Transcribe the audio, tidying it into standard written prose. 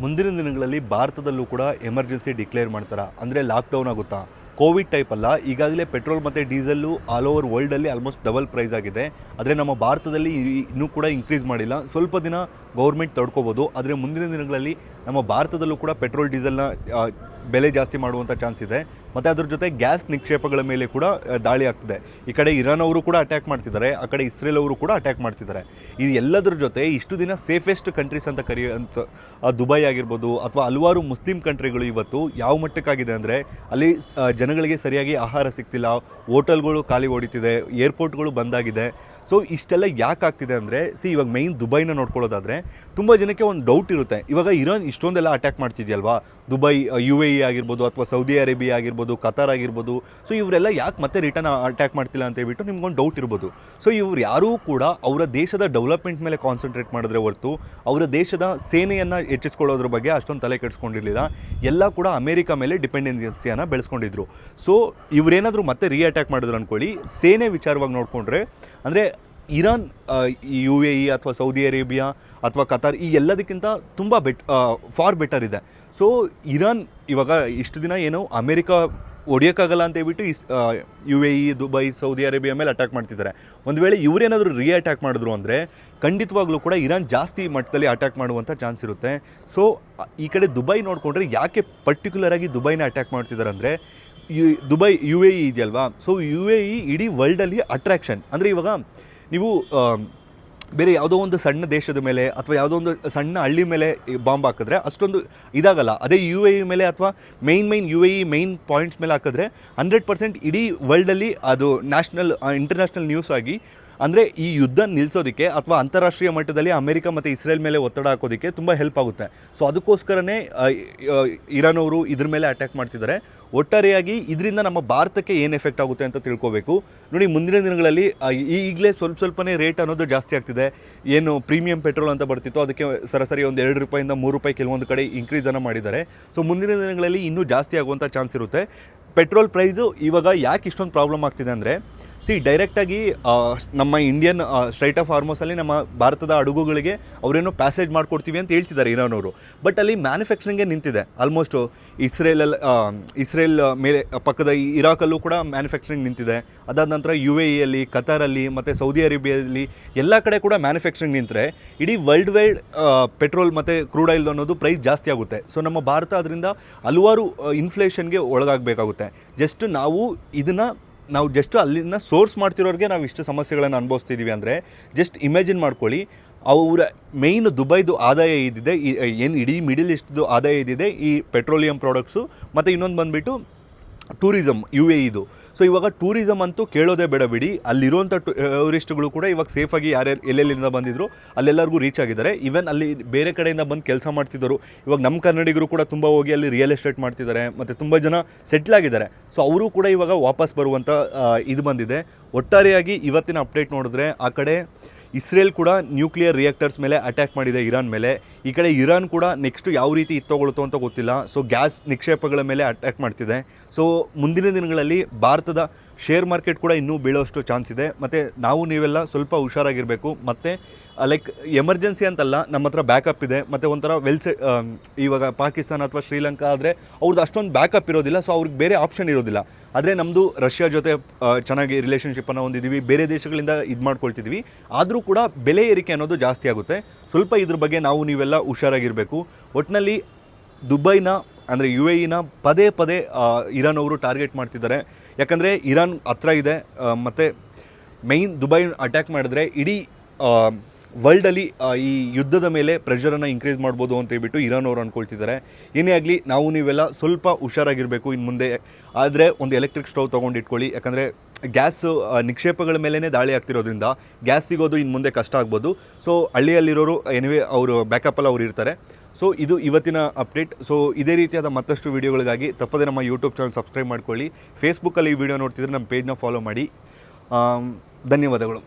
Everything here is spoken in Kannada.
ಮುಂದಿನ ದಿನಗಳಲ್ಲಿ ಭಾರತದಲ್ಲೂ ಕೂಡ ಎಮರ್ಜೆನ್ಸಿ ಡಿಕ್ಲೇರ್ ಮಾಡ್ತಾರೆ. ಅಂದರೆ ಲಾಕ್ಡೌನ್ ಆಗುತ್ತಾ? ಕೋವಿಡ್ ಟೈಪ್ ಅಲ್ಲ, ಈಗಾಗಲೇ ಪೆಟ್ರೋಲ್ ಮತ್ತು ಡೀಸೆಲ್ಲು ಆಲ್ ಓವರ್ ವರ್ಲ್ಡಲ್ಲಿ ಆಲ್ಮೋಸ್ಟ್ ಡಬಲ್ ಪ್ರೈಸ್ ಆಗಿದೆ. ಆದರೆ ನಮ್ಮ ಭಾರತದಲ್ಲಿ ಇನ್ನೂ ಕೂಡ ಇನ್ಕ್ರೀಸ್ ಮಾಡಿಲ್ಲ. ಸ್ವಲ್ಪ ದಿನ ಗೌರ್ಮೆಂಟ್ ತಡ್ಕೋಬೋದು. ಆದರೆ ಮುಂದಿನ ದಿನಗಳಲ್ಲಿ ನಮ್ಮ ಭಾರತದಲ್ಲೂ ಕೂಡ ಪೆಟ್ರೋಲ್ ಡೀಸೆಲ್ನ ಬೆಲೆ ಜಾಸ್ತಿ ಮಾಡುವಂಥ ಚಾನ್ಸ್ ಇದೆ. ಮತ್ತು ಅದ್ರ ಜೊತೆ ಗ್ಯಾಸ್ ನಿಕ್ಷೇಪಗಳ ಮೇಲೆ ಕೂಡ ದಾಳಿ ಆಗ್ತಿದೆ. ಈ ಕಡೆ ಇರಾನ್ ಅವರು ಕೂಡ ಅಟ್ಯಾಕ್ ಮಾಡ್ತಿದ್ದಾರೆ, ಆ ಕಡೆ ಇಸ್ರೇಲ್ ಅವರು ಕೂಡ ಅಟ್ಯಾಕ್ ಮಾಡ್ತಿದ್ದಾರೆ. ಇದು ಎಲ್ಲದರ ಜೊತೆ ಇಷ್ಟು ದಿನ ಸೇಫೆಸ್ಟ್ ಕಂಟ್ರೀಸ್ ಅಂತ ಕರೆಯುವಂಥ ದುಬೈ ಆಗಿರ್ಬೋದು ಅಥವಾ ಹಲವಾರು ಮುಸ್ಲಿಂ ಕಂಟ್ರಿಗಳು ಇವತ್ತು ಯಾವ ಮಟ್ಟಕ್ಕಾಗಿದೆ ಅಂದರೆ ಅಲ್ಲಿ ಜನಗಳಿಗೆ ಸರಿಯಾಗಿ ಆಹಾರ ಸಿಗ್ತಿಲ್ಲ, ಹೋಟೆಲ್ಗಳು ಖಾಲಿ ಹೊಡಿತಿದೆ, ಏರ್ಪೋರ್ಟ್ಗಳು ಬಂದಾಗಿದೆ. ಸೊ ಇಷ್ಟೆಲ್ಲ ಯಾಕೆ ಆಗ್ತಿದೆ ಅಂದರೆ ಇವಾಗ ಮೈನ್ ದುಬೈನ ನೋಡ್ಕೊಳ್ಳೋದಾದರೆ ತುಂಬ ಜನಕ್ಕೆ ಒಂದು ಡೌಟ್ ಇರುತ್ತೆ. ಇವಾಗ ಇರಾನ್ ಇಷ್ಟೊಂದೆಲ್ಲ ಅಟ್ಯಾಕ್ ಮಾಡ್ತಿದೆಯಲ್ವಾ, ದುಬೈ, UAE ಆಗಿರ್ಬೋದು ಅಥವಾ ಸೌದಿ ಅರೇಬಿಯಾ ಆಗಿರ್ಬೋದು, ಕತಾರ್ ಆಗಿರ್ಬೋದು, ಸೊ ಇವರೆಲ್ಲ ಯಾಕೆ ಮತ್ತೆ ರಿಟರ್ನ್ ಅಟ್ಯಾಕ್ ಮಾಡ್ತಿಲ್ಲ ಅಂತ ಹೇಳ್ಬಿಟ್ಟು ನಿಮ್ಗೊಂದು ಡೌಟ್ ಇರ್ಬೋದು. ಸೊ ಇವ್ರು ಯಾರೂ ಕೂಡ ಅವರ ದೇಶದ ಡೆವಲಪ್ಮೆಂಟ್ ಮೇಲೆ ಕಾನ್ಸಂಟ್ರೇಟ್ ಮಾಡಿದ್ರೆ ಹೊರತು ಅವರ ದೇಶದ ಸೇನೆಯನ್ನು ಹೆಚ್ಚಿಸ್ಕೊಳ್ಳೋದ್ರ ಬಗ್ಗೆ ಅಷ್ಟೊಂದು ತಲೆ ಕೆಡಿಸ್ಕೊಂಡಿರಲಿಲ್ಲ. ಎಲ್ಲ ಕೂಡ ಅಮೇರಿಕಾ ಮೇಲೆ ಡಿಪೆಂಡೆನ್ಸಿಯನ್ನು ಬೆಳೆಸ್ಕೊಂಡಿದ್ರು. ಸೊ ಇವರೇನಾದರೂ ಮತ್ತೆ ಅಟ್ಯಾಕ್ ಮಾಡಿದ್ರು ಅಂದ್ಕೊಳ್ಳಿ, ಸೇನೆ ವಿಚಾರವಾಗಿ ನೋಡಿಕೊಂಡ್ರೆ ಅಂದರೆ ಇರಾನ್, UAE ಅಥವಾ ಸೌದಿ ಅರೇಬಿಯಾ ಅಥವಾ ಕತಾರ್ ಈ ಎಲ್ಲದಕ್ಕಿಂತ ತುಂಬ ಫಾರ್ ಬೆಟರ್ ಇದೆ. ಸೊ ಇರಾನ್ ಇವಾಗ ಇಷ್ಟು ದಿನ ಏನೋ ಅಮೇರಿಕಾ ಹೊಡಿಯೋಕ್ಕಾಗಲ್ಲ ಅಂತ ಹೇಳ್ಬಿಟ್ಟು UAE, ದುಬೈ, ಸೌದಿ ಅರೇಬಿಯಾ ಮೇಲೆ ಅಟ್ಯಾಕ್ ಮಾಡ್ತಿದ್ದಾರೆ. ಒಂದು ವೇಳೆ ಇವರೇನಾದರೂ ಅಟ್ಯಾಕ್ ಮಾಡಿದ್ರು ಅಂದರೆ ಖಂಡಿತವಾಗ್ಲೂ ಕೂಡ ಇರಾನ್ ಜಾಸ್ತಿ ಮಟ್ಟದಲ್ಲಿ ಅಟ್ಯಾಕ್ ಮಾಡುವಂಥ ಚಾನ್ಸ್ ಇರುತ್ತೆ. ಸೊ ಈ ಕಡೆ ದುಬೈ ನೋಡಿಕೊಂಡ್ರೆ ಯಾಕೆ ಪರ್ಟಿಕ್ಯುಲರಾಗಿ ದುಬೈನ ಅಟ್ಯಾಕ್ ಮಾಡ್ತಿದ್ದಾರೆ ಅಂದರೆ ದುಬೈ UAE ಇದೆಯಲ್ವಾ, ಸೊ UAE ಇಡೀ ವರ್ಲ್ಡಲ್ಲಿ ಅಟ್ರಾಕ್ಷನ್. ಅಂದರೆ ಇವಾಗ ನೀವು ಬೇರೆ ಯಾವುದೋ ಒಂದು ಸಣ್ಣ ದೇಶದ ಮೇಲೆ ಅಥವಾ ಯಾವುದೋ ಒಂದು ಸಣ್ಣ ಹಳ್ಳಿ ಮೇಲೆ ಬಾಂಬ್ ಹಾಕಿದ್ರೆ ಅಷ್ಟೊಂದು ಇದಾಗಲ್ಲ. ಅದೇ UAE ಮೇಲೆ ಅಥವಾ ಮೈನ್ UAE ಮೈನ್ ಪಾಯಿಂಟ್ಸ್ ಮೇಲೆ ಹಾಕಿದ್ರೆ 100% ಇಡೀ ವರ್ಲ್ಡಲ್ಲಿ ಅದು ಇಂಟರ್ನ್ಯಾಷನಲ್ ನ್ಯೂಸ್ ಆಗಿ, ಅಂದರೆ ಈ ಯುದ್ಧ ನಿಲ್ಲಿಸೋದಕ್ಕೆ ಅಥವಾ ಅಂತಾರಾಷ್ಟ್ರೀಯ ಮಟ್ಟದಲ್ಲಿ ಅಮೆರಿಕ ಮತ್ತು ಇಸ್ರೇಲ್ ಮೇಲೆ ಒತ್ತಡ ಹಾಕೋದಕ್ಕೆ ತುಂಬ ಹೆಲ್ಪ್ ಆಗುತ್ತೆ. ಸೊ ಅದಕ್ಕೋಸ್ಕರನೇ ಇರಾನ್ ಅವರು ಇದ್ರ ಮೇಲೆ ಅಟ್ಯಾಕ್ ಮಾಡ್ತಿದ್ದಾರೆ. ಒಟ್ಟಾರೆಯಾಗಿ ಇದರಿಂದ ನಮ್ಮ ಭಾರತಕ್ಕೆ ಏನು ಎಫೆಕ್ಟ್ ಆಗುತ್ತೆ ಅಂತ ತಿಳ್ಕೋಬೇಕು. ನೋಡಿ, ಮುಂದಿನ ದಿನಗಳಲ್ಲಿ ಈಗಲೇ ಸ್ವಲ್ಪನೇ ರೇಟ್ ಅನ್ನೋದು ಜಾಸ್ತಿ ಆಗ್ತಿದೆ. ಏನು ಪ್ರೀಮಿಯಂ ಪೆಟ್ರೋಲ್ ಅಂತ ಬರ್ತಿತ್ತು ಅದಕ್ಕೆ ಸರಾಸರಿ ಒಂದು 2 ರೂಪಾಯಿಂದ 3 ರೂಪಾಯಿ ಕೆಲವೊಂದು ಕಡೆ ಇನ್ಕ್ರೀಸನ್ನು ಮಾಡಿದ್ದಾರೆ. ಸೊ ಮುಂದಿನ ದಿನಗಳಲ್ಲಿ ಇನ್ನೂ ಜಾಸ್ತಿ ಆಗುವಂಥ ಚಾನ್ಸ್ ಇರುತ್ತೆ. ಪೆಟ್ರೋಲ್ ಪ್ರೈಸು ಇವಾಗ ಯಾಕೆ ಇಷ್ಟೊಂದು ಪ್ರಾಬ್ಲಮ್ ಆಗ್ತಿದೆ ಅಂದರೆ ಡೈರೆಕ್ಟಾಗಿ ನಮ್ಮ ಇಂಡಿಯನ್ ಸ್ಟ್ರೈಟ್ ಆಫ್ ಹಾರ್ಮೋಸಲ್ಲಿ ನಮ್ಮ ಭಾರತದ ಹಡಗುಗಳಿಗೆ ಅವರೇನೋ ಪ್ಯಾಸೇಜ್ ಮಾಡಿಕೊಡ್ತೀವಿ ಅಂತ ಹೇಳ್ತಿದ್ದಾರೆ ಇರಾನ್ ಅವರು. ಬಟ್ ಅಲ್ಲಿ ಮ್ಯಾನುಫ್ಯಾಕ್ಚರಿಂಗೇ ನಿಂತಿದೆ. ಆಲ್ಮೋಸ್ಟು ಇಸ್ರೇಲ್ ಮೇಲೆ ಪಕ್ಕದ ಇರಾಕಲ್ಲೂ ಕೂಡ ಮ್ಯಾನುಫ್ಯಾಕ್ಚರಿಂಗ್ ನಿಂತಿದೆ. ಅದಾದ ನಂತರ UAEಯಲ್ಲಿ, ಕತಾರಲ್ಲಿ ಮತ್ತು ಸೌದಿ ಅರೇಬಿಯಾದಲ್ಲಿ ಎಲ್ಲ ಕಡೆ ಕೂಡ ಮ್ಯಾನುಫ್ಯಾಕ್ಚರಿಂಗ್ ನಿಂತರೆ ಇಡೀ ವರ್ಲ್ಡ್ ವೈಡ್ ಪೆಟ್ರೋಲ್ ಮತ್ತು ಕ್ರೂಡ್ ಆಯಿಲ್ ಅನ್ನೋದು ಪ್ರೈಸ್ ಜಾಸ್ತಿ ಆಗುತ್ತೆ. ಸೊ ನಮ್ಮ ಭಾರತ ಅದರಿಂದ ಹಲವಾರು ಇನ್ಫ್ಲೇಷನ್ಗೆ ಒಳಗಾಗಬೇಕಾಗುತ್ತೆ. ನಾವು ಜಸ್ಟ್ ಅಲ್ಲಿನ ಸೋರ್ಸ್ ಮಾಡ್ತಿರೋರಿಗೆ ನಾವು ಇಷ್ಟು ಸಮಸ್ಯೆಗಳನ್ನು ಅನುಭವಿಸ್ತಿದ್ದೀವಿ ಅಂದರೆ ಜಸ್ಟ್ ಇಮ್ಯಾಜಿನ್ ಮಾಡ್ಕೊಳ್ಳಿ, ಅವರ ಮೇಯ್ನ್ ದುಬೈದು ಆದಾಯ ಇದ್ದಿದೆ, ಏನು ಇಡೀ ಮಿಡಲ್ ಈಸ್ಟ್ದು ಆದಾಯ ಇದ್ದಿದೆ ಈ ಪೆಟ್ರೋಲಿಯಂ ಪ್ರಾಡಕ್ಟ್ಸು, ಮತ್ತು ಇನ್ನೊಂದು ಬಂದುಬಿಟ್ಟು ಟೂರಿಸಮ್ UAEದು. ಸೊ ಇವಾಗ ಟೂರಿಸಮ್ ಅಂತೂ ಕೇಳೋದೇ ಬೇಡ ಬಿಡಿ. ಅಲ್ಲಿರುವಂಥ ಟೂರಿಸ್ಟ್ಗಳು ಕೂಡ ಇವಾಗ ಸೇಫಾಗಿ ಯಾರ್ಯಾರು ಎಲ್ಲೆಲ್ಲಿಂದ ಬಂದಿದ್ರು ಅಲ್ಲೆಲ್ಲರಿಗೂ ರೀಚ್ ಆಗಿದ್ದಾರೆ. ಈವನ್ ಅಲ್ಲಿ ಬೇರೆ ಕಡೆಯಿಂದ ಬಂದು ಕೆಲಸ ಮಾಡ್ತಿದ್ದರು. ಇವಾಗ ನಮ್ಮ ಕನ್ನಡಿಗರು ಕೂಡ ತುಂಬ ಹೋಗಿ ಅಲ್ಲಿ ರಿಯಲ್ ಎಸ್ಟೇಟ್ ಮಾಡ್ತಿದ್ದಾರೆ ಮತ್ತು ತುಂಬ ಜನ ಸೆಟ್ಲ್ ಆಗಿದ್ದಾರೆ. ಸೊ ಅವರು ಕೂಡ ಇವಾಗ ವಾಪಸ್ ಬರುವಂಥ ಇದು ಬಂದಿದೆ. ಒಟ್ಟಾರೆಯಾಗಿ ಇವತ್ತಿನ ಅಪ್ಡೇಟ್ ನೋಡಿದ್ರೆ ಆ ಕಡೆ ಇಸ್ರೇಲ್ ಕೂಡ ನ್ಯೂಕ್ಲಿಯರ್ ರಿಯಾಕ್ಟರ್ಸ್ ಮೇಲೆ ಅಟ್ಯಾಕ್ ಮಾಡಿದೆ ಇರಾನ್ ಮೇಲೆ. ಈ ಕಡೆ ಇರಾನ್ ಕೂಡ ನೆಕ್ಸ್ಟು ಯಾವ ರೀತಿ ಇತ್ತಗೊಳ್ಳುತ್ತೋ ಅಂತ ಗೊತ್ತಿಲ್ಲ. ಸೊ ಗ್ಯಾಸ್ ನಿಕ್ಷೇಪಗಳ ಮೇಲೆ ಅಟ್ಯಾಕ್ ಮಾಡ್ತಿದೆ. ಸೊ ಮುಂದಿನ ದಿನಗಳಲ್ಲಿ ಭಾರತದ ಶೇರ್ ಮಾರ್ಕೆಟ್ ಕೂಡ ಇನ್ನೂ ಬೀಳೋಷ್ಟು ಚಾನ್ಸ್ ಇದೆ. ಮತ್ತು ನೀವೆಲ್ಲ ಸ್ವಲ್ಪ ಹುಷಾರಾಗಿರಬೇಕು. ಮತ್ತು ಲೈಕ್ ಎಮರ್ಜೆನ್ಸಿ ಅಂತಲ್ಲ, ನಮ್ಮ ಹತ್ರ ಬ್ಯಾಕಪ್ ಇದೆ. ಮತ್ತು ಒಂಥರ ಇವಾಗ ಪಾಕಿಸ್ತಾನ ಅಥವಾ ಶ್ರೀಲಂಕಾ ಆದರೆ ಅವ್ರದ್ದು ಅಷ್ಟೊಂದು ಬ್ಯಾಕಪ್ ಇರೋದಿಲ್ಲ. ಸೊ ಅವ್ರಿಗೆ ಬೇರೆ ಆಪ್ಷನ್ ಇರೋದಿಲ್ಲ. ಆದರೆ ನಮ್ಮದು ರಷ್ಯಾ ಜೊತೆ ಚೆನ್ನಾಗಿ ರಿಲೇಷನ್ಶಿಪ್ಪನ್ನು ಹೊಂದಿದ್ದೀವಿ, ಬೇರೆ ದೇಶಗಳಿಂದ ಇದು ಮಾಡ್ಕೊಳ್ತಿದ್ವಿ. ಆದರೂ ಕೂಡ ಬೆಲೆ ಏರಿಕೆ ಅನ್ನೋದು ಜಾಸ್ತಿ ಆಗುತ್ತೆ. ಸ್ವಲ್ಪ ಇದ್ರ ಬಗ್ಗೆ ನೀವೆಲ್ಲ ಹುಷಾರಾಗಿರಬೇಕು. ಒಟ್ಟಿನಲ್ಲಿ ದುಬೈನ ಅಂದರೆ UAEನ ಪದೇ ಇರಾನ್ ಅವರು ಟಾರ್ಗೆಟ್ ಮಾಡ್ತಿದ್ದಾರೆ. ಯಾಕಂದರೆ ಇರಾನ್ ಹತ್ರ ಇದೆ ಮತ್ತು ಮೈನ್ ದುಬೈ ಅಟ್ಯಾಕ್ ಮಾಡಿದ್ರೆ ಇಡೀ ವರ್ಲ್ಡಲ್ಲಿ ಈ ಯುದ್ಧದ ಮೇಲೆ ಪ್ರೆಷರನ್ನು ಇನ್ಕ್ರೀಸ್ ಮಾಡ್ಬೋದು ಅಂತ ಹೇಳ್ಬಿಟ್ಟು ಇರಾನ್ ಅವರು ಅಂದ್ಕೊಳ್ತಿದ್ದಾರೆ. ಏನೇ ಆಗಲಿ ನೀವೆಲ್ಲ ಸ್ವಲ್ಪ ಹುಷಾರಾಗಿರಬೇಕು ಇನ್ನು ಮುಂದೆ. ಆದರೆ ಒಂದು ಎಲೆಕ್ಟ್ರಿಕ್ ಸ್ಟವ್ ತೊಗೊಂಡಿಟ್ಕೊಳ್ಳಿ. ಯಾಕಂದರೆ ಗ್ಯಾಸ್ ನಿಕ್ಷೇಪಗಳ ಮೇಲೇ ದಾಳಿ ಆಗ್ತಿರೋದ್ರಿಂದ ಗ್ಯಾಸ್ ಸಿಗೋದು ಇನ್ನು ಮುಂದೆ ಕಷ್ಟ ಆಗ್ಬೋದು. ಸೊ ಹಳ್ಳಿಯಲ್ಲಿರೋರು ಅವರು ಬ್ಯಾಕಪ್ಪಲ್ಲಿ ಅವ್ರು ಇರ್ತಾರೆ. ಸೊ ಇದು ಇವತ್ತಿನ ಅಪ್ಡೇಟ್. ಸೊ ಇದೇ ರೀತಿಯಾದ ಮತ್ತಷ್ಟು ವೀಡಿಯೋಗಳಿಗಾಗಿ ತಪ್ಪದೆ ನಮ್ಮ ಯೂಟ್ಯೂಬ್ ಚಾನಲ್ ಸಬ್ಸ್ಕ್ರೈಬ್ ಮಾಡ್ಕೊಳ್ಳಿ. ಫೇಸ್ಬುಕ್ಕಲ್ಲಿ ಈ ವಿಡಿಯೋ ನೋಡ್ತಿದ್ರೆ ನಮ್ಮ ಪೇಜ್ನ ಫಾಲೋ ಮಾಡಿ. ಧನ್ಯವಾದಗಳು.